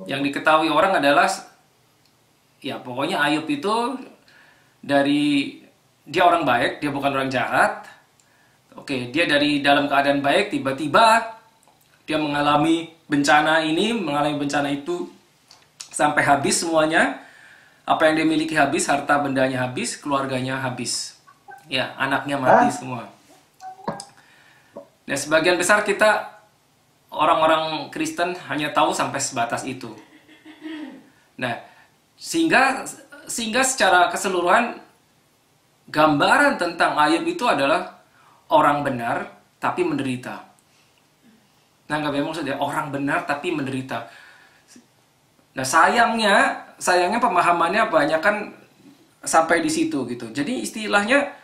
Yang diketahui orang adalah, ya pokoknya Ayub itu dari dia orang baik, dia bukan orang jahat. Oke, dia dari dalam keadaan baik, tiba-tiba dia mengalami bencana ini, mengalami bencana itu, sampai habis semuanya. Apa yang dia miliki habis, harta bendanya habis, keluarganya habis. Ya, anaknya mati Hah? semua. Dan sebagian besar kita, orang-orang Kristen, hanya tahu sampai sebatas itu. Nah, sehingga sehingga secara keseluruhan gambaran tentang Ayub itu adalah orang benar tapi menderita. Nah, nggak memang maksudnya orang benar tapi menderita. Nah, sayangnya pemahamannya banyak kan sampai di situ gitu. Jadi istilahnya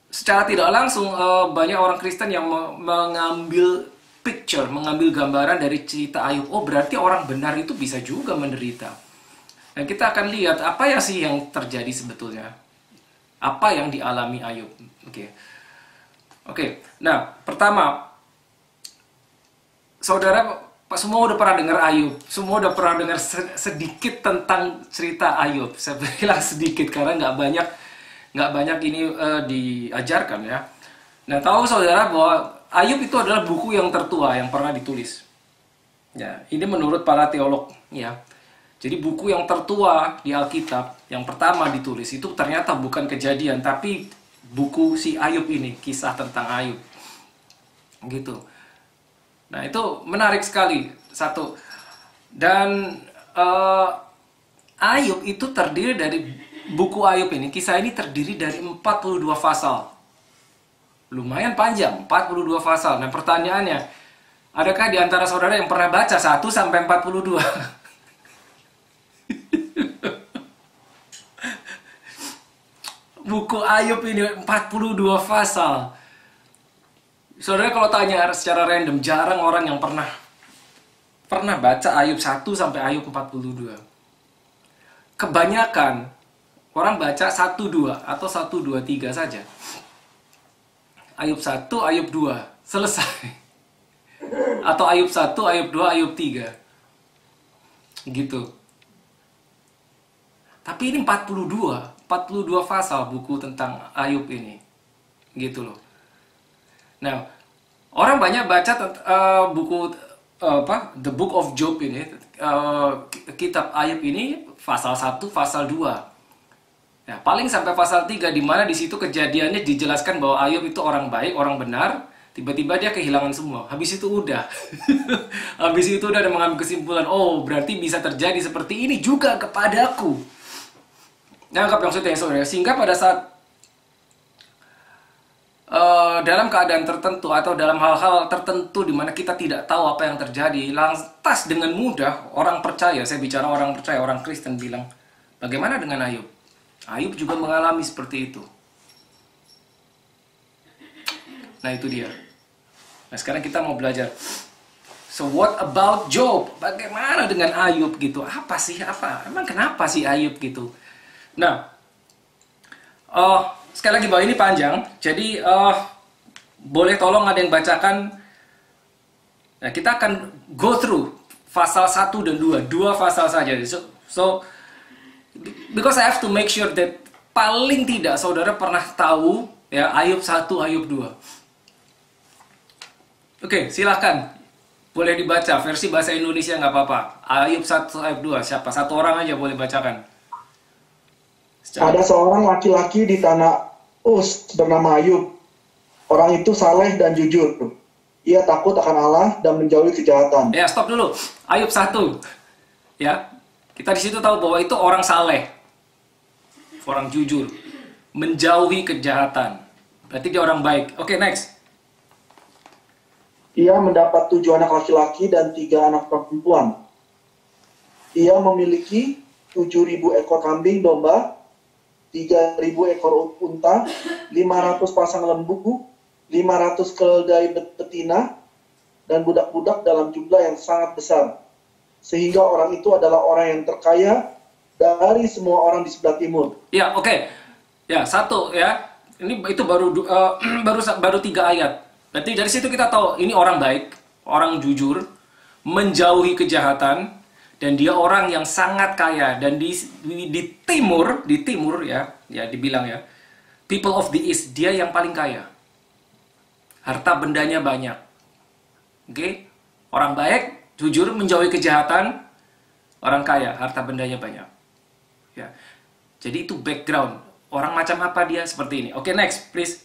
secara tidak langsung banyak orang Kristen yang mengambil picture, mengambil gambaran dari cerita Ayub. Oh, berarti orang benar itu bisa juga menderita. Dan kita akan lihat apa ya sih yang terjadi sebetulnya. Apa yang dialami Ayub. Oke. Oke. Nah, pertama, saudara semua udah pernah dengar Ayub. Semua udah pernah dengar sedikit tentang cerita Ayub. Saya bilang sedikit karena nggak banyak ini diajarkan ya. Nah, tahu saudara bahwa Ayub itu adalah buku yang tertua yang pernah ditulis. Ya, ini menurut para teolog ya. Jadi buku yang tertua di Alkitab yang pertama ditulis itu ternyata bukan Kejadian tapi buku si Ayub ini, kisah tentang Ayub. Gitu. Nah, itu menarik sekali satu. Dan Ayub itu terdiri dari buku Ayub ini, kisah ini terdiri dari 42 pasal. Lumayan panjang, 42 pasal. Nah, pertanyaannya, adakah di antara saudara yang pernah baca 1 sampai 42? Buku Ayub ini 42 pasal. Saudara kalau tanya secara random, jarang orang yang pernah baca Ayub 1 sampai Ayub 42. Kebanyakan orang baca 1-2 atau 1-2-3 saja. Ayub 1, Ayub 2, selesai. Atau Ayub 1, Ayub 2, Ayub 3. Gitu. Tapi ini 42 pasal buku tentang Ayub ini. Gitu loh. Nah, orang banyak baca buku The Book of Job ini, kitab Ayub ini pasal 1, pasal 2. Ya, paling sampai pasal 3 di mana di situ kejadiannya dijelaskan bahwa Ayub itu orang baik, orang benar, tiba-tiba dia kehilangan semua. Habis itu udah. Habis itu udah ada mengambil kesimpulan, oh, berarti bisa terjadi seperti ini juga kepadaku. Nangkap yang maksudnya saudara. Sehingga pada saat dalam keadaan tertentu atau dalam hal-hal tertentu di mana kita tidak tahu apa yang terjadi, lantas dengan mudah orang percaya, saya bicara orang percaya, orang Kristen bilang, bagaimana dengan Ayub? Ayub juga mengalami seperti itu. Nah, itu dia. Nah, sekarang kita mau belajar. So what about Job? Bagaimana dengan Ayub gitu? Apa sih? Emang kenapa sih Ayub gitu? Nah, sekali lagi bahwa ini panjang. Jadi boleh tolong ada yang bacakan. Nah, kita akan go through pasal 1 dan 2. 2 pasal saja. So because I have to make sure that paling tidak saudara pernah tahu ya Ayub 1, Ayub 2. Oke, silakan. Boleh dibaca versi bahasa Indonesia nggak apa-apa. Ayub 1, Ayub 2. Siapa? Satu orang aja boleh bacakan. Ada seorang laki-laki di tanah Uz bernama Ayub. Orang itu saleh dan jujur. Ia takut akan Allah dan menjauhi kejahatan. Ya, stop dulu. Ayub 1. Ya. Kita di situ tahu bahwa itu orang saleh. Orang jujur. Menjauhi kejahatan. Berarti dia orang baik. Oke, next. Ia mendapat 7 anak laki-laki dan 3 anak perempuan. Ia memiliki 7.000 ekor kambing domba, 3.000 ekor unta, 500 pasang lembu, 500 keledai betina, dan budak-budak dalam jumlah yang sangat besar. Sehingga orang itu adalah orang yang terkaya dari semua orang di sebelah timur. Ya, oke. Ya, 1 ya. Itu baru 3 ayat. Berarti dari situ kita tahu ini orang baik, orang jujur, menjauhi kejahatan, dan dia orang yang sangat kaya. Dan di timur ya, dibilang ya, people of the East, dia yang paling kaya. Harta bendanya banyak. Oke? Orang baik, jujur, menjauhi kejahatan, orang kaya, harta bendanya banyak. Ya. Jadi itu background. Orang macam apa dia seperti ini. Oke, next, please.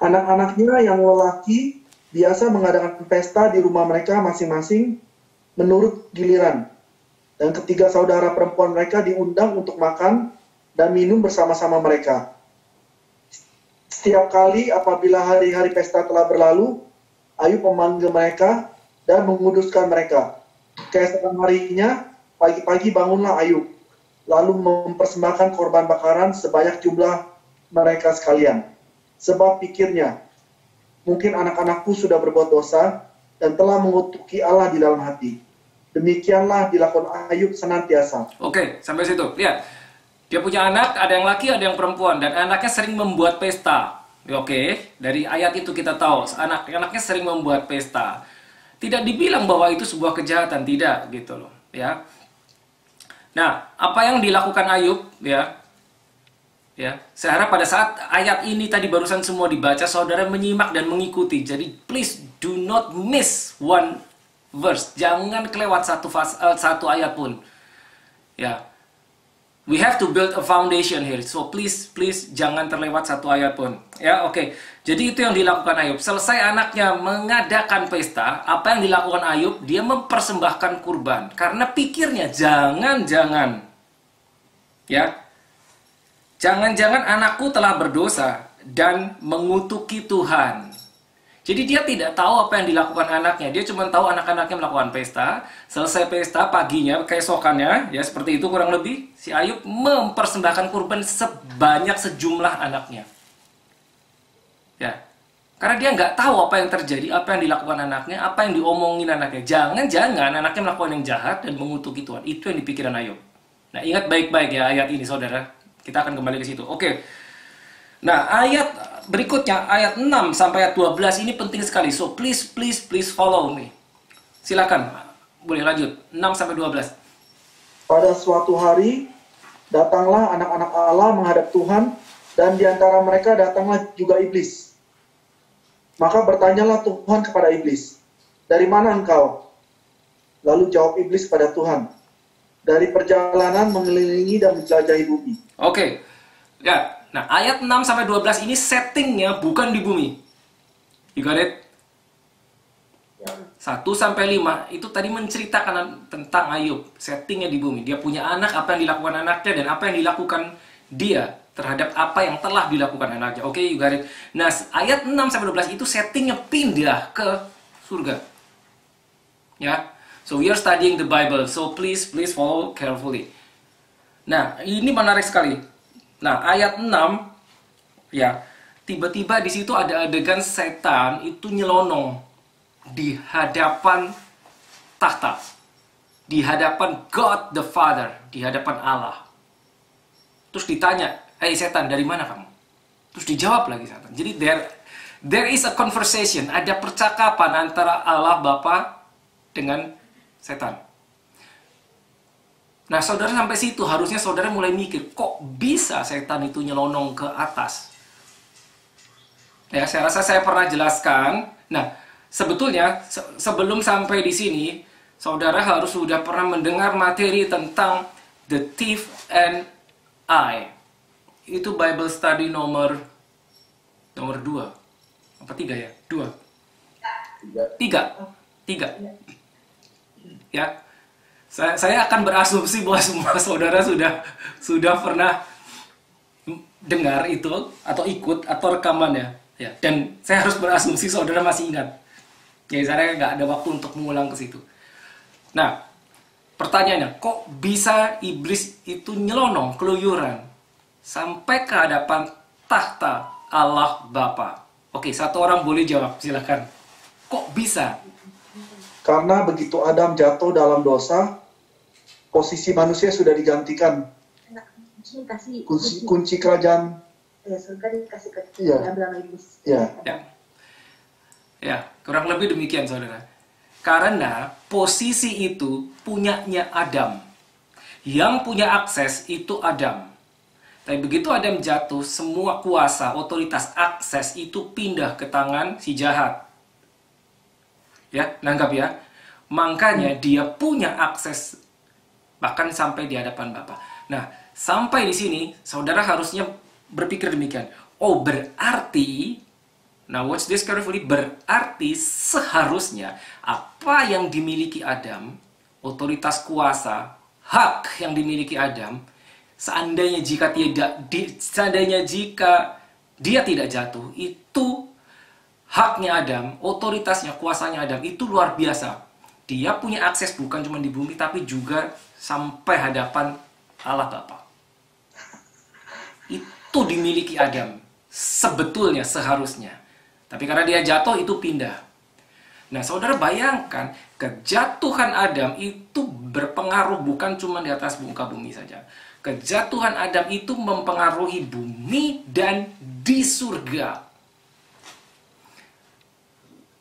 Anak-anaknya yang lelaki biasa mengadakan pesta di rumah mereka masing-masing menurut giliran. Dan ketiga saudara perempuan mereka diundang untuk makan dan minum bersama-sama mereka. Setiap kali apabila hari-hari pesta telah berlalu, Ayub memanggil mereka dan menguduskan mereka. Keesokan harinya, pagi-pagi bangunlah Ayub, lalu mempersembahkan korban bakaran sebanyak jumlah mereka sekalian. Sebab pikirnya, mungkin anak-anakku sudah berbuat dosa dan telah mengutuki Allah di dalam hati. Demikianlah dilakukan Ayub senantiasa. Oke, sampai situ. Lihat, dia punya anak, ada yang laki, ada yang perempuan, dan anaknya sering membuat pesta. Oke, dari ayat itu kita tahu, anaknya sering membuat pesta. Tidak dibilang bahwa itu sebuah kejahatan, tidak gitu loh, ya. Nah, apa yang dilakukan Ayub, ya, saya harap pada saat ayat ini tadi barusan semua dibaca, saudara menyimak dan mengikuti. Jadi please do not miss one verse. Jangan kelewat satu ayat pun. Ya, we have to build a foundation here. So please jangan terlewat satu ayat pun. Ya, oke. Jadi itu yang dilakukan Ayub. Selesai anaknya mengadakan pesta, apa yang dilakukan Ayub? Dia mempersembahkan kurban. Karena pikirnya jangan-jangan, ya, jangan-jangan anakku telah berdosa dan mengutuki Tuhan. Jadi dia tidak tahu apa yang dilakukan anaknya. Dia cuma tahu anak-anaknya melakukan pesta. Selesai pesta paginya, keesokannya, ya seperti itu kurang lebih, si Ayub mempersembahkan kurban sebanyak sejumlah anaknya. Ya, karena dia nggak tahu apa yang terjadi, apa yang dilakukan anaknya, apa yang diomongin anaknya. Jangan-jangan anaknya melakukan yang jahat dan mengutuki Tuhan. Itu yang dipikiran Ayub. Nah, ingat baik-baik ya ayat ini, saudara. Kita akan kembali ke situ. Oke. Nah, ayat berikutnya, ayat 6 sampai ayat 12 ini penting sekali. So, please follow me. Silakan. Boleh lanjut. 6 sampai 12. Pada suatu hari, datanglah anak-anak Allah menghadap Tuhan, dan di antara mereka datanglah juga iblis. Maka bertanyalah Tuhan kepada iblis, "Dari mana engkau?" Lalu jawab iblis pada Tuhan, "Dari perjalanan mengelilingi dan menjelajahi bumi." Oke. Ya. Nah, ayat 6 sampai 12 ini settingnya bukan di bumi. You got it? 1 sampai 5 itu tadi menceritakan tentang Ayub, settingnya di bumi. Dia punya anak, apa yang dilakukan anaknya dan apa yang dilakukan dia terhadap apa yang telah dilakukan anaknya. Oke, you got it. Nah, ayat 6 sampai 12 itu settingnya pindah ke surga. Ya. So we are studying the Bible. So please follow carefully. Nah, ini menarik sekali. Nah, ayat 6 ya, tiba-tiba di situ ada adegan setan itu nyelonong di hadapan tahta. Di hadapan God the Father, di hadapan Allah. Terus ditanya, "Hei setan, dari mana kamu?" Terus dijawab lagi setan. Jadi there is a conversation, ada percakapan antara Allah Bapa dengan setan. Nah, saudara sampai situ harusnya saudara mulai mikir, kok bisa setan itu nyelonong ke atas? Ya, saya rasa saya pernah jelaskan. Nah, sebetulnya sebelum sampai di sini, saudara harus sudah pernah mendengar materi tentang the thief and I. Itu Bible study nomor 2. Apa 3 ya? 2. 3. Ya. Saya akan berasumsi bahwa semua saudara sudah pernah dengar itu atau ikut atau rekamannya, ya. Dan saya harus berasumsi saudara masih ingat. Jadi saya nggak ada waktu untuk mengulang ke situ. Nah, pertanyaannya, kok bisa iblis itu nyelonong, keluyuran sampai ke hadapan tahta Allah Bapa? Oke, satu orang boleh jawab, silakan. Kok bisa? Karena begitu Adam jatuh dalam dosa, posisi manusia sudah digantikan. Kunci kerajaan surga dikasih ke Iya. Abraham iblis. Ya. Ya. Ya, kurang lebih demikian saudara. Karena posisi itu punyanya Adam. Yang punya akses itu Adam. Tapi begitu Adam jatuh, semua kuasa, otoritas, akses itu pindah ke tangan si jahat. Ya, nangkap ya. Makanya dia punya akses bahkan sampai di hadapan Bapa. Nah, sampai di sini saudara harusnya berpikir demikian. Oh, berarti, now watch this carefully, berarti seharusnya apa yang dimiliki Adam, otoritas kuasa, hak yang dimiliki Adam, seandainya jika dia tidak jatuh, itu haknya Adam, otoritasnya, kuasanya Adam itu luar biasa. Dia punya akses bukan cuma di bumi tapi juga sampai hadapan Allah Bapa. Itu dimiliki Adam sebetulnya, seharusnya. Tapi karena dia jatuh itu pindah. Nah, saudara bayangkan kejatuhan Adam itu berpengaruh bukan cuma di atas muka bumi saja. Kejatuhan Adam itu mempengaruhi bumi dan di surga.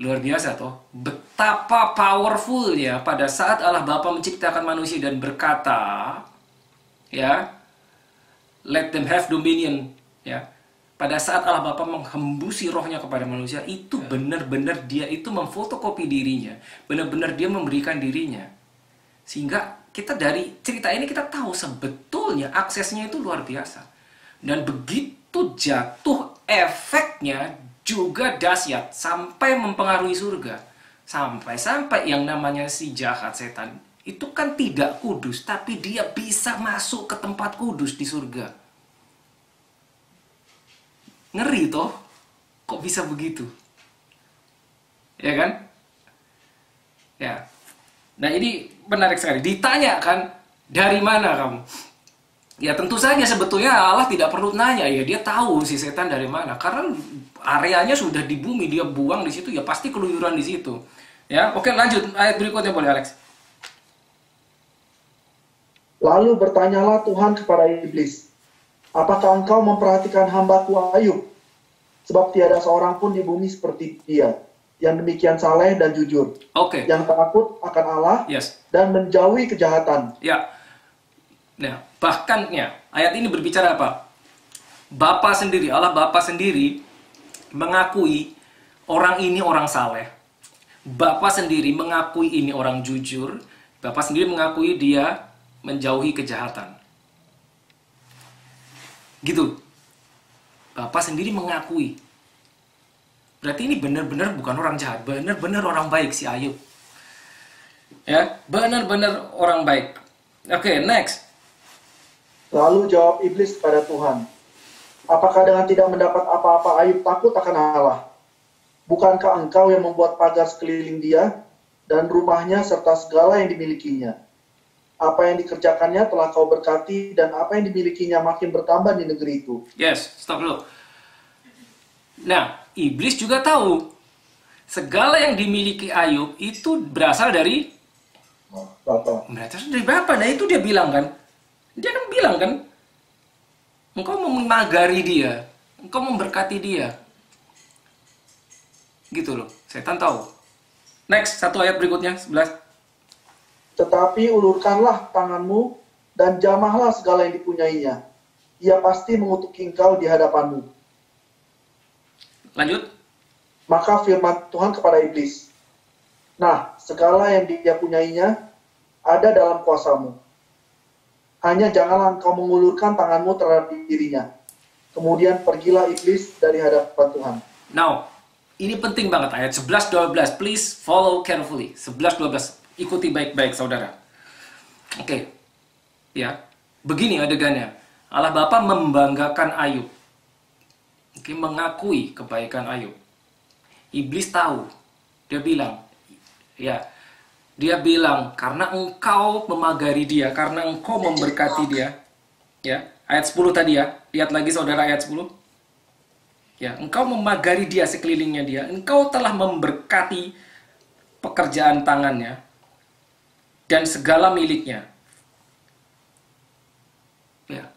Luar biasa toh. Betapa powerful ya pada saat Allah Bapa menciptakan manusia dan berkata, ya, let them have dominion, ya. Pada saat Allah Bapa menghembusi rohnya kepada manusia, itu benar-benar dia itu memfotokopi dirinya, benar-benar dia memberikan dirinya. Sehingga kita dari cerita ini kita tahu sebetulnya aksesnya itu luar biasa. Dan begitu jatuh, efeknya juga dahsyat sampai mempengaruhi surga. Sampai-sampai yang namanya si jahat setan itu kan tidak kudus, tapi dia bisa masuk ke tempat kudus di surga. Ngeri toh? Kok bisa begitu? Ya kan? Ya. Nah, ini menarik sekali. Ditanya kan, dari mana kamu? Ya tentu saja sebetulnya Allah tidak perlu nanya, ya dia tahu si setan dari mana. Karena areanya sudah di bumi, dia buang di situ, ya pasti keluyuran di situ. Ya, oke, lanjut ayat berikutnya boleh Alex. Lalu bertanyalah Tuhan kepada iblis, apakah engkau memperhatikan hamba-Ku Ayub? Sebab tiada seorang pun di bumi seperti dia, yang demikian saleh dan jujur, yang takut akan Allah, dan menjauhi kejahatan. Ya. Nah, bahkan ya, ayat ini berbicara apa? Bapa sendiri, Allah Bapa sendiri mengakui orang ini orang saleh. Bapa sendiri mengakui ini orang jujur. Bapa sendiri mengakui dia menjauhi kejahatan. Gitu. Bapa sendiri mengakui. Berarti ini benar-benar bukan orang jahat, benar-benar orang baik si Ayub. Ya, benar-benar orang baik. Oke, next. Lalu jawab iblis kepada Tuhan, apakah dengan tidak mendapat apa-apa Ayub takut akan Allah? Bukankah engkau yang membuat pagar sekeliling dia dan rumahnya serta segala yang dimilikinya? Apa yang dikerjakannya telah kau berkati dan apa yang dimilikinya makin bertambah di negeri itu. Yes, stop dulu. Nah, iblis juga tahu segala yang dimiliki Ayub itu berasal dari Bapak. Berasal dari Bapa. Nah, itu dia bilang kan. Dia kan bilang kan, engkau memagari dia, engkau memberkati dia. Gitu loh, setan tahu. Next, satu ayat berikutnya, 11. Tetapi ulurkanlah tanganmu dan jamahlah segala yang dipunyainya. Ia pasti mengutuki engkau di hadapanmu. Lanjut. Maka firman Tuhan kepada iblis, nah, segala yang dia punyainya ada dalam kuasamu. Hanya janganlah engkau mengulurkan tanganmu terhadap dirinya. Kemudian pergilah iblis dari hadapan Tuhan. Now, ini penting banget ayat 11-12. Please follow carefully. 11-12. Ikuti baik-baik saudara. Oke. Ya. Begini adegannya. Allah Bapa membanggakan Ayub. Oke, mengakui kebaikan Ayub. Iblis tahu. Dia bilang, ya, dia bilang, karena engkau memagari dia, karena engkau memberkati dia. Ya, ayat 10 tadi ya. Lihat lagi saudara ayat 10. Ya, engkau memagari dia sekelilingnya dia. Engkau telah memberkati pekerjaan tangannya dan segala miliknya. Ya.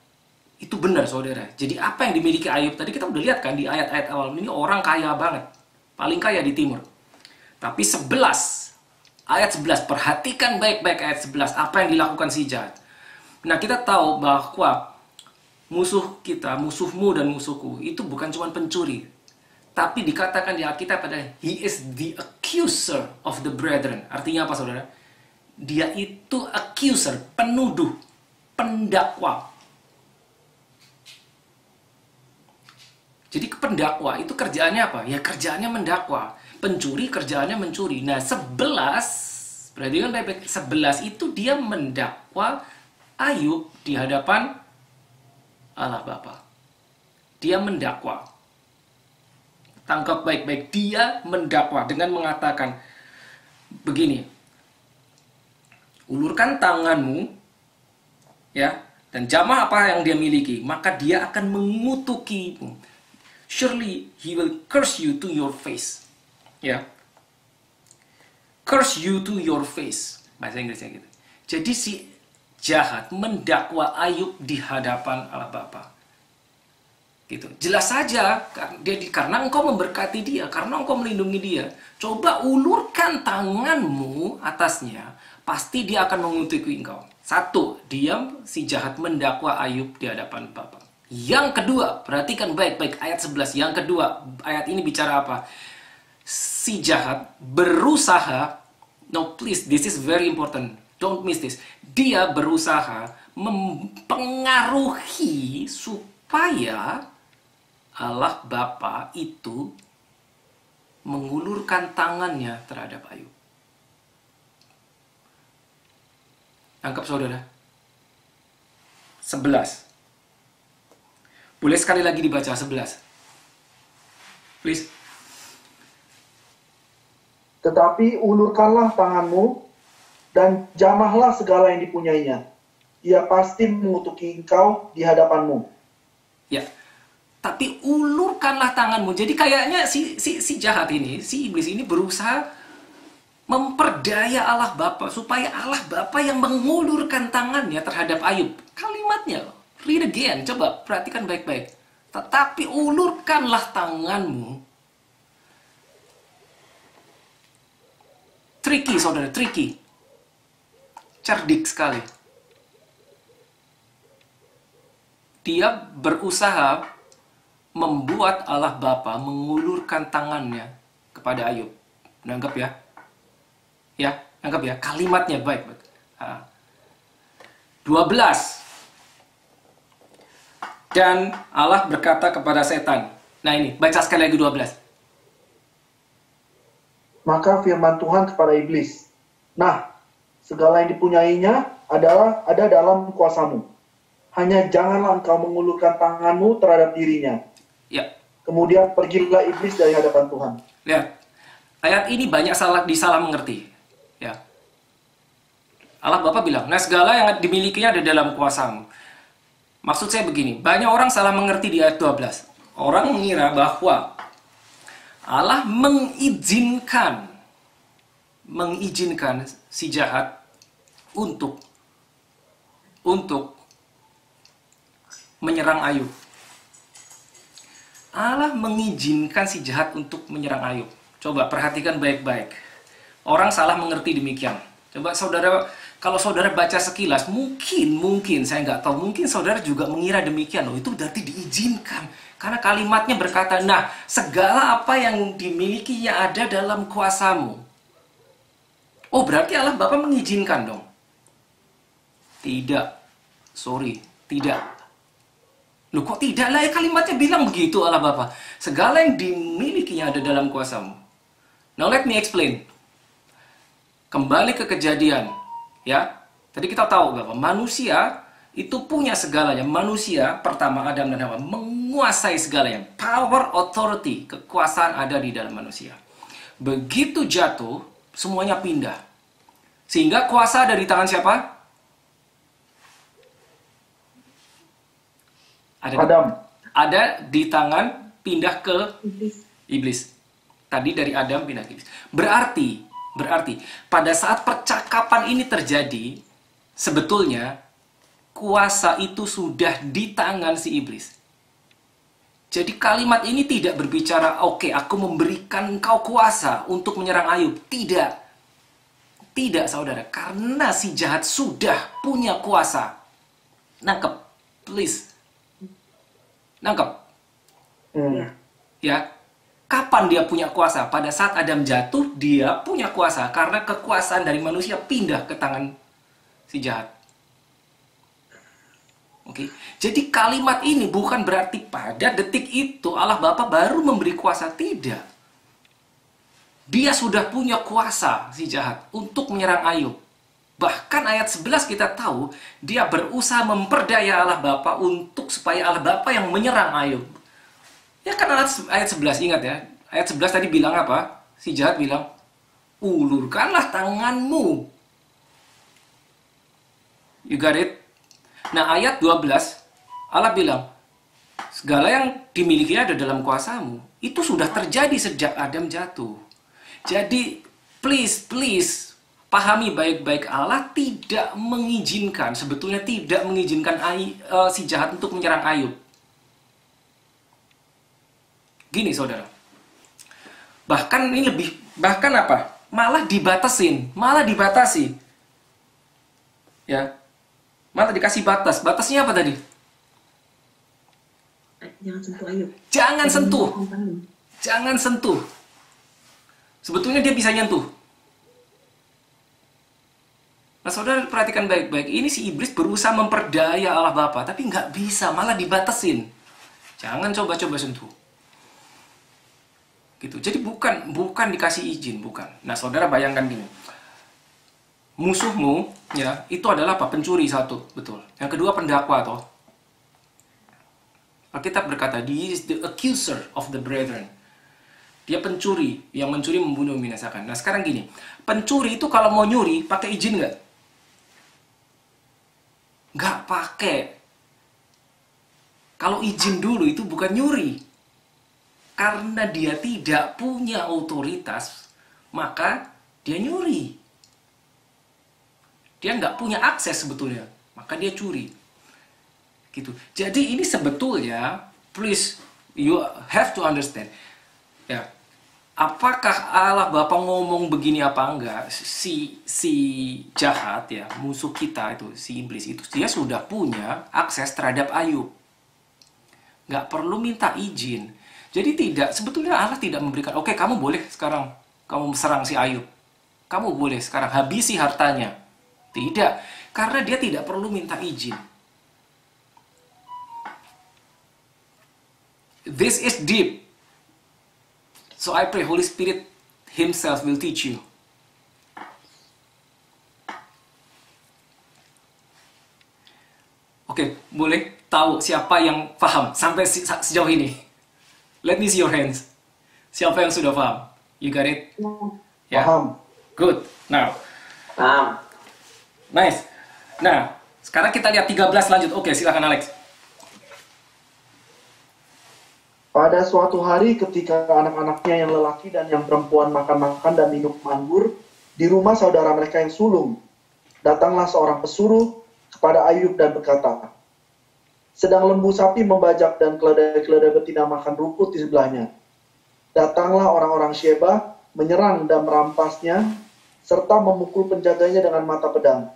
Itu benar saudara. Jadi apa yang dimiliki Ayub tadi kita udah lihat kan di ayat-ayat awal ini, orang kaya banget. Paling kaya di timur. Tapi 11, ayat 11, perhatikan baik-baik ayat 11, apa yang dilakukan si jahat. Nah, kita tahu bahwa musuh kita, musuhmu dan musuhku, itu bukan cuma pencuri. Tapi dikatakan di Alkitab adalah he is the accuser of the brethren. Artinya apa, saudara? Dia itu accuser, penuduh, pendakwa. Jadi pendakwa itu kerjaannya apa? Ya kerjaannya mendakwa. Pencuri kerjaannya mencuri. Nah 11, berarti kan baik-baik, 11 itu dia mendakwa Ayub di hadapan Allah Bapa. Dia mendakwa. Tangkap baik-baik, dia mendakwa dengan mengatakan begini. Ulurkan tanganmu, ya, dan jamah apa yang dia miliki, maka dia akan mengutukimu. Surely he will curse you to your face. Ya. Curse you to your face. Bahasa Inggrisnya gitu. Jadi si jahat mendakwa Ayub di hadapan Allah Bapa. Gitu. Jelas saja karena engkau memberkati dia, karena engkau melindungi dia. Coba ulurkan tanganmu atasnya, pasti dia akan mengutuki engkau. Satu, diam si jahat mendakwa Ayub di hadapan Bapa. Yang kedua, perhatikan baik-baik ayat 11. Yang kedua, ayat ini bicara apa? Si jahat berusaha, no please, this is very important. Don't miss this. Dia berusaha mempengaruhi supaya Allah Bapa itu mengulurkan tangannya terhadap Ayub. Tangkap saudara. 11. Boleh sekali lagi dibaca 11. Please. Tetapi ulurkanlah tanganmu dan jamahlah segala yang dipunyainya. Ia pasti mengutuki engkau di hadapanmu. Ya. Tapi ulurkanlah tanganmu. Jadi kayaknya si jahat ini, si iblis ini berusaha memperdaya Allah Bapa supaya Allah Bapa yang mengulurkan tangannya terhadap Ayub. Kalimatnya, read again, coba perhatikan baik-baik. Tetapi ulurkanlah tanganmu. Tricky, saudara, tricky. Cerdik sekali. Dia berusaha membuat Allah Bapa mengulurkan tangannya kepada Ayub. Nanggap ya? Ya, nanggap ya? Kalimatnya baik-baik. 12. Dan Allah berkata kepada setan. Nah ini, baca sekali lagi 12. Maka firman Tuhan kepada iblis, nah, segala yang dipunyainya ada dalam kuasamu. Hanya janganlah engkau mengulurkan tanganmu terhadap dirinya. Ya. Kemudian pergilah iblis dari hadapan Tuhan. Lihat, ayat ini banyak disalah mengerti. Ya. Allah Bapa bilang, nah segala yang dimilikinya ada dalam kuasamu. Maksud saya begini, banyak orang salah mengerti di ayat 12. Orang mengira bahwa Allah mengizinkan si jahat untuk menyerang Ayub. Allah mengizinkan si jahat untuk menyerang Ayub. Coba perhatikan baik-baik. Orang salah mengerti demikian. Coba saudara, kalau saudara baca sekilas, mungkin saya nggak tahu, mungkin saudara juga mengira demikian. Oh, itu berarti diizinkan. Karena kalimatnya berkata, nah, segala apa yang dimilikinya ada dalam kuasamu. Oh, berarti Allah Bapa mengizinkan dong. Tidak. Sorry, tidak. Loh, kok tidak lah? Ya, kalimatnya bilang begitu Allah Bapa. Segala yang dimilikinya ada dalam kuasamu. Now let me explain. Kembali ke Kejadian. Ya, tadi kita tahu bahwa manusia itu punya segalanya. Manusia, pertama Adam dan Hawa, menguasai segalanya. Power, authority, kekuasaan ada di dalam manusia. Begitu jatuh, semuanya pindah. Sehingga kuasa ada di tangan siapa? Adam. Ada di tangan, pindah ke iblis. Tadi dari Adam pindah ke iblis. Berarti pada saat percakapan ini terjadi, sebetulnya kuasa itu sudah di tangan si iblis. Jadi kalimat ini tidak berbicara, oke, aku memberikan engkau kuasa untuk menyerang Ayub. Tidak. Tidak, saudara. Karena si jahat sudah punya kuasa. Nangkep. Please. Nangkep. Ya. Kapan dia punya kuasa? Pada saat Adam jatuh, dia punya kuasa. Karena kekuasaan dari manusia pindah ke tangan si jahat. Oke, jadi kalimat ini bukan berarti pada detik itu Allah Bapa baru memberi kuasa, tidak. Dia sudah punya kuasa si jahat untuk menyerang Ayub. Bahkan ayat 11 kita tahu dia berusaha memperdaya Allah Bapa untuk supaya Allah Bapa yang menyerang Ayub. Ya kan ayat 11 ingat ya. Ayat 11 tadi bilang apa? Si jahat bilang, "Ulurkanlah tanganmu." You got it? Nah, ayat 12, Allah bilang, segala yang dimiliki ada dalam kuasamu. Itu sudah terjadi sejak Adam jatuh. Jadi, please, pahami baik-baik, Allah tidak mengizinkan, sebetulnya tidak mengizinkan si jahat untuk menyerang Ayub. Gini, saudara. Bahkan apa? Malah dibatasi. Ya. Malah dikasih batas. Batasnya apa tadi? Jangan sentuh Ayub. Jangan sentuh. Sebetulnya dia bisa nyentuh. Nah, saudara perhatikan baik-baik. Ini si iblis berusaha memperdaya Allah Bapa, tapi nggak bisa, malah dibatasin. Jangan coba-coba sentuh. Gitu. Jadi bukan dikasih izin, bukan. Nah, saudara bayangkan gini. Musuhmu ya itu adalah apa? Pencuri, satu, betul. Yang kedua pendakwa, toh. Alkitab berkata, "He is the accuser of the brethren." Dia pencuri, yang mencuri, membunuh, membinasakan. Nah, sekarang gini, pencuri itu kalau mau nyuri pakai izin nggak? Nggak pakai. Kalau izin dulu itu bukan nyuri. Karena dia tidak punya otoritas, maka dia nyuri. Dia nggak punya akses sebetulnya, maka dia curi. Gitu. Jadi ini sebetulnya, please, you have to understand. Ya, apakah Allah Bapa ngomong begini apa enggak? Si jahat ya, musuh kita itu, si iblis itu, dia sudah punya akses terhadap Ayub. Nggak perlu minta izin. Jadi sebetulnya Allah tidak memberikan, oke, kamu boleh sekarang kamu serang si Ayub. Kamu boleh sekarang habisi hartanya. Tidak, karena dia tidak perlu minta izin. This is deep. So I pray Holy Spirit Himself will teach you. Oke, boleh tahu siapa yang paham sampai sejauh ini? Let me see your hands. Siapa yang sudah paham? You got it? Ya. Paham. Good. Now. Paham. Nice. Nah, sekarang kita lihat 13 lanjut. Oke, silakan Alex. Pada suatu hari ketika anak-anaknya yang lelaki dan yang perempuan makan-makan dan minum anggur di rumah saudara mereka yang sulung, datanglah seorang pesuruh kepada Ayub dan berkata, sedang lembu sapi membajak dan keledai-keledai betina makan rumput di sebelahnya. Datanglah orang-orang Sheba menyerang dan merampasnya serta memukul penjaganya dengan mata pedang.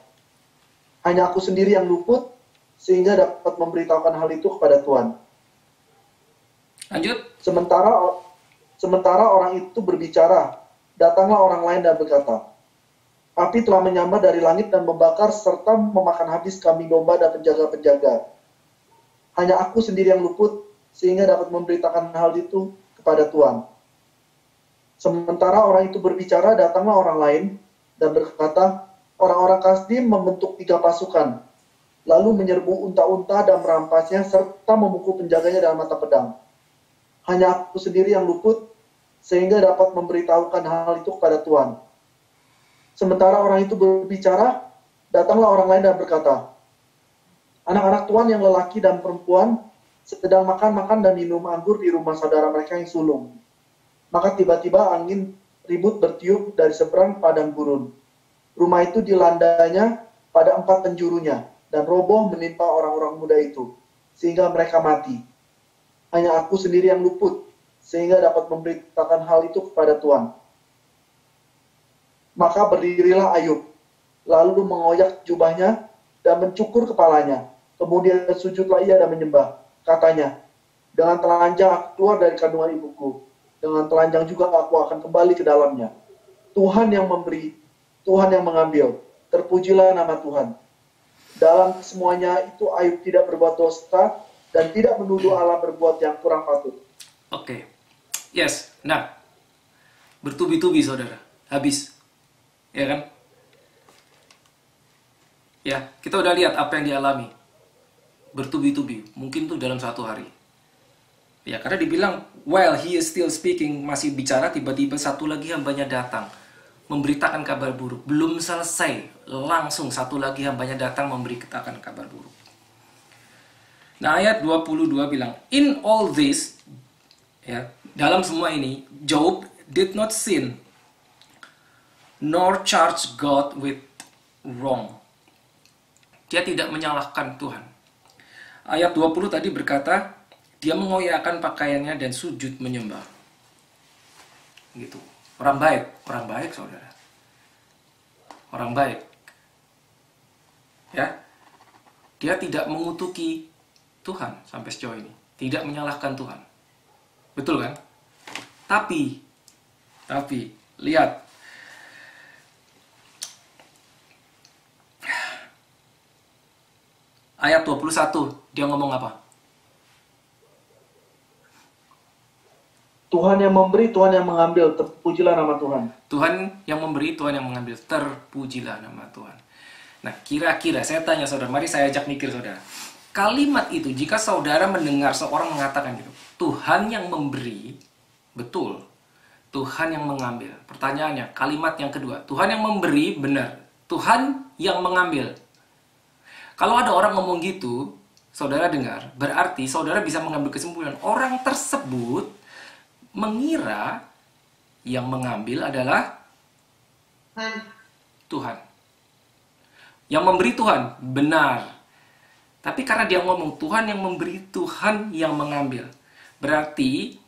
Hanya aku sendiri yang luput, sehingga dapat memberitahukan hal itu kepada Tuhan. Lanjut. Sementara orang itu berbicara, datanglah orang lain dan berkata, api telah menyambar dari langit dan membakar serta memakan habis kambing domba dan penjaga-penjaga. Hanya aku sendiri yang luput, sehingga dapat memberitakan hal itu kepada Tuhan. Sementara orang itu berbicara, datanglah orang lain dan berkata, orang-orang Kasdim membentuk 3 pasukan, lalu menyerbu unta-unta dan merampasnya, serta memukul penjaganya dengan mata pedang. Hanya aku sendiri yang luput, sehingga dapat memberitahukan hal itu kepada Tuhan. Sementara orang itu berbicara, datanglah orang lain dan berkata, anak-anak Tuhan yang lelaki dan perempuan sedang makan-makan dan minum anggur di rumah saudara mereka yang sulung. Maka tiba-tiba angin ribut bertiup dari seberang padang gurun. Rumah itu dilandanya pada 4 penjurunya, dan roboh menimpa orang-orang muda itu, sehingga mereka mati. hanya aku sendiri yang luput, sehingga dapat memberitakan hal itu kepada Tuhan. Maka berdirilah Ayub, lalu mengoyak jubahnya dan mencukur kepalanya. Kemudian sujudlah ia dan menyembah. Katanya, dengan telanjang aku keluar dari kandungan ibuku. Dengan telanjang juga aku akan kembali ke dalamnya. Tuhan yang memberi, Tuhan yang mengambil. Terpujilah nama Tuhan. Dalam semuanya itu Ayub tidak berbuat dosa dan tidak menuduh Allah berbuat yang kurang patut. Oke. Yes. Nah, bertubi-tubi saudara. Habis. Ya kan? Ya, kita udah lihat apa yang dialami. Bertubi-tubi. Mungkin tuh dalam satu hari. Ya, karena dibilang, while he is still speaking, masih bicara, tiba-tiba satu lagi hambanya datang. Memberitakan kabar buruk. Belum selesai. Langsung satu lagi hambanya datang memberitakan kabar buruk. Nah, ayat 22 bilang, in all this, ya, dalam semua ini, Job did not sin, nor charge God with wrong. Dia tidak menyalahkan Tuhan. Ayat 20 tadi berkata, dia mengoyakkan pakaiannya dan sujud menyembah. Gitu. Orang baik saudara. Orang baik. Ya. Dia tidak mengutuki Tuhan sampai sejauh ini. Tidak menyalahkan Tuhan. Betul kan? Tapi lihat. Ayat 21, dia ngomong apa? Tuhan yang memberi, Tuhan yang mengambil, terpujilah nama Tuhan. Tuhan yang memberi, Tuhan yang mengambil, terpujilah nama Tuhan. Nah, kira-kira saya tanya saudara, mari saya ajak mikir saudara. Kalimat itu, jika saudara mendengar seorang mengatakan gitu, Tuhan yang memberi, betul. Tuhan yang mengambil. Pertanyaannya, kalimat yang kedua, Tuhan yang memberi, benar. Tuhan yang mengambil. Kalau ada orang ngomong gitu, saudara dengar, berarti saudara bisa mengambil kesimpulan, orang tersebut mengira yang mengambil adalah Tuhan. Yang memberi Tuhan, benar. Tapi karena dia ngomong Tuhan yang memberi, Tuhan yang mengambil. Berarti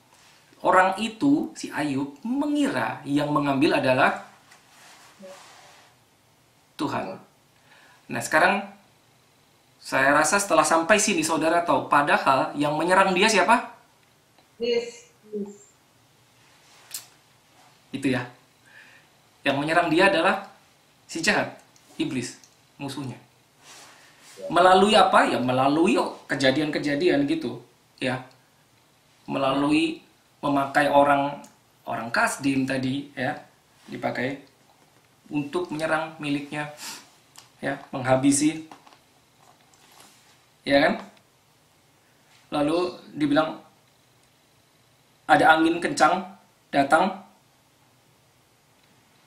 orang itu, si Ayub, mengira yang mengambil adalah Tuhan. Nah sekarang, saya rasa setelah sampai sini saudara tahu, padahal yang menyerang dia siapa? Yes. Itu ya. Yang menyerang dia adalah si jahat, iblis, musuhnya. Melalui apa? Ya melalui kejadian-kejadian gitu, ya. Melalui memakai orang Kasdim tadi, ya, dipakai untuk menyerang miliknya, ya, menghabisi, ya kan? Lalu dibilang ada angin kencang datang,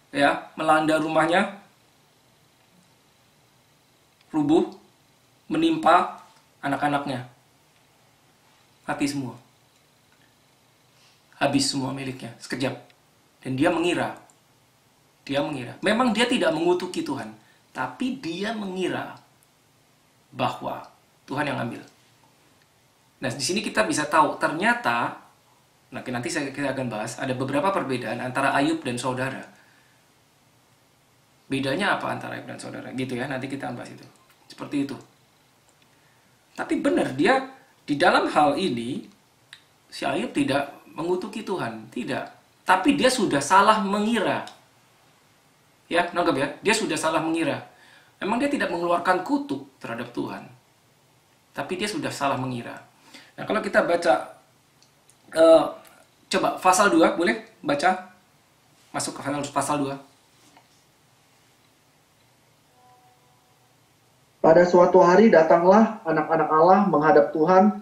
ya, melanda rumahnya, rubuh, menimpa anak-anaknya, mati semua, habis semua miliknya sekejap. Dan dia mengira, memang dia tidak mengutuki Tuhan, tapi dia mengira bahwa Tuhan yang ambil. Nah, di sini kita bisa tahu ternyata, nanti kita akan bahas, ada beberapa perbedaan antara Ayub dan saudara. Bedanya apa antara Ayub dan saudara? Gitu ya, nanti kita bahas itu. Seperti itu. Tapi benar, dia di dalam hal ini, si Ayub tidak mengutuki Tuhan. Tidak. Tapi dia sudah salah mengira. Ya, nangkep ya? Dia sudah salah mengira. Memang dia tidak mengeluarkan kutuk terhadap Tuhan. Tapi dia sudah salah mengira. Nah, kalau kita baca, coba pasal 2, boleh baca? Masuk ke pasal 2. Pada suatu hari datanglah anak-anak Allah menghadap Tuhan,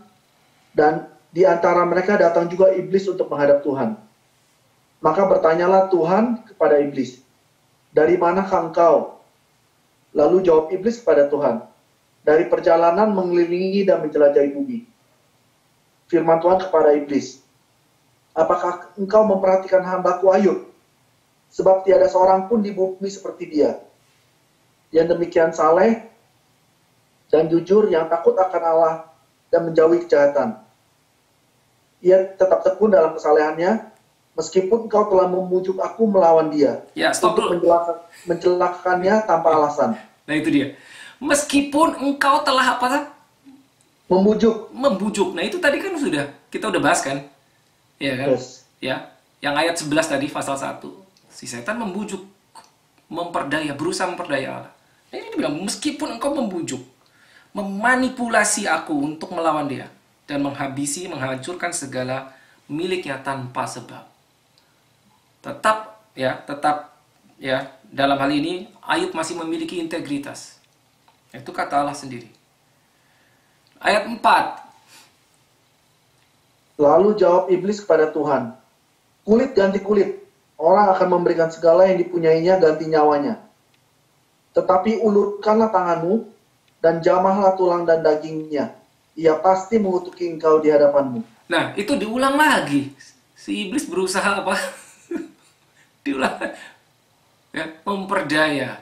dan di antara mereka datang juga iblis untuk menghadap Tuhan. Maka bertanyalah Tuhan kepada iblis, "Dari manakah engkau?" Lalu jawab iblis kepada Tuhan, "Dari perjalanan mengelilingi dan menjelajahi bumi." Firman Tuhan kepada iblis, "Apakah engkau memperhatikan hambaku Ayub? Sebab tiada seorang pun di bumi seperti dia, yang demikian saleh dan jujur, yang takut akan Allah dan menjauhi kejahatan. Ia tetap tekun dalam kesalehannya, meskipun engkau telah memujuk aku melawan dia, Ya, stop untuk dulu. mencelakakannya tanpa alasan. Nah, itu dia. Meskipun engkau telah apa? Memujuk. Membujuk. Nah, itu tadi kan kita udah bahas kan? Iya kan? Yes. Ya. Yang ayat 11 tadi pasal 1. Si setan membujuk, berusaha memperdaya Allah. Nah, ini dibilang meskipun engkau membujuk, memanipulasi aku untuk melawan dia dan menghancurkan segala miliknya tanpa sebab. Tetap ya, dalam hal ini Ayub masih memiliki integritas. Itu kata Allah sendiri. Ayat 4. Lalu jawab iblis kepada Tuhan, kulit ganti kulit, orang akan memberikan segala yang dipunyainya ganti nyawanya. Tetapi ulurkanlah tanganmu, dan jamahlah tulang dan dagingnya. Ia pasti mengutuki engkau di hadapanmu. Nah, itu diulang lagi. Si iblis berusaha apa? Diulang. Ya, memperdaya.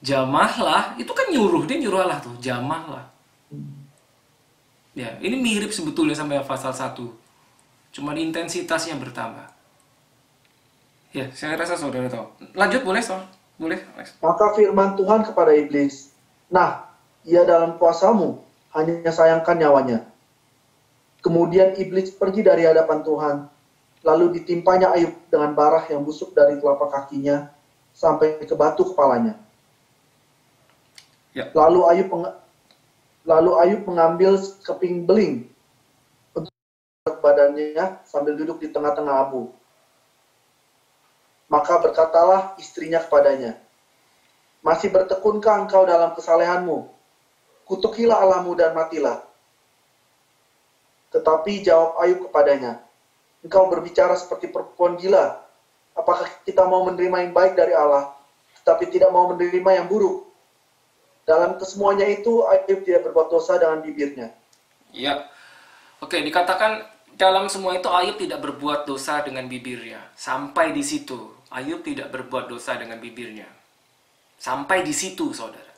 Jamahlah, itu kan dia nyuruh Allah tuh, jamahlah. Ya, ini mirip sebetulnya sampai pasal 1. Cuma intensitasnya bertambah. Ya, saya rasa saudara tahu. Lanjut boleh, Soal? Boleh, Alex? Maka firman Tuhan kepada iblis, nah, ia dalam kuasamu, hanya sayangkan nyawanya. Kemudian iblis pergi dari hadapan Tuhan, lalu ditimpanya Ayub dengan barah yang busuk dari telapak kakinya sampai ke batu kepalanya. Ya. Lalu Ayub mengambil keping beling untuk badannya sambil duduk di tengah-tengah abu. Maka berkatalah istrinya kepadanya, masih bertekunkah engkau dalam kesalehanmu? Kutukilah Allahmu dan matilah. Tetapi jawab Ayub kepadanya, engkau berbicara seperti perempuan gila. Apakah kita mau menerima yang baik dari Allah, tetapi tidak mau menerima yang buruk? Dalam kesemuanya itu, Ayub tidak berbuat dosa dengan bibirnya. Ya. Oke, dikatakan dalam semua itu Ayub tidak berbuat dosa dengan bibirnya. Sampai di situ, Ayub tidak berbuat dosa dengan bibirnya. Sampai di situ, saudara.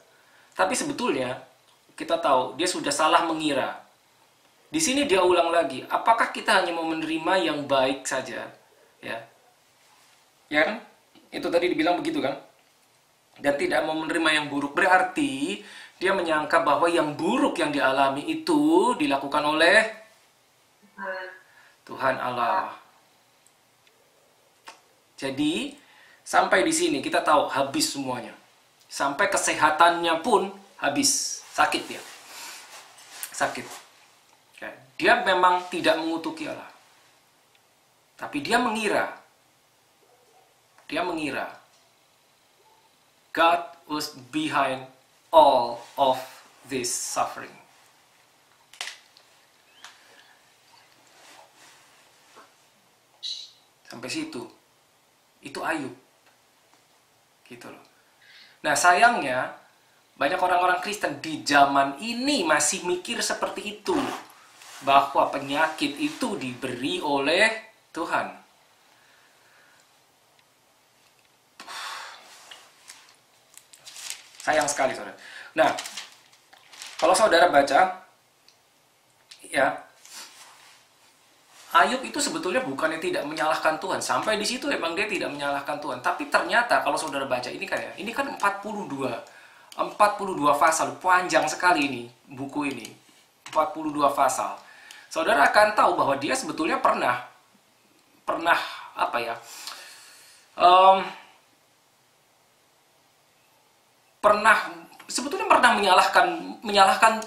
Tapi sebetulnya, kita tahu, dia sudah salah mengira. Di sini dia ulang lagi, apakah kita hanya mau menerima yang baik saja? Ya. Ya kan? Itu tadi dibilang begitu kan? Dan tidak mau menerima yang buruk. Berarti dia menyangka bahwa yang buruk yang dialami itu dilakukan oleh Tuhan Allah. Jadi sampai di sini kita tahu habis semuanya. Sampai kesehatannya pun habis. Sakit dia. Sakit. Dia memang tidak mengutuki Allah. Tapi dia mengira. God was behind all of this suffering. Sampai situ. Itu Ayub. Gitu loh. Nah, sayangnya banyak orang-orang Kristen di zaman ini masih mikir seperti itu. Bahwa penyakit itu diberi oleh Tuhan. Sayang sekali, saudara. Nah, kalau saudara baca, ya, Ayub itu sebetulnya bukannya tidak menyalahkan Tuhan. Sampai di situ emang dia tidak menyalahkan Tuhan. Tapi ternyata kalau saudara baca ini kan 42 pasal, panjang sekali ini buku ini. 42 pasal. Saudara akan tahu bahwa dia sebetulnya pernah apa ya? Sebetulnya pernah menyalahkan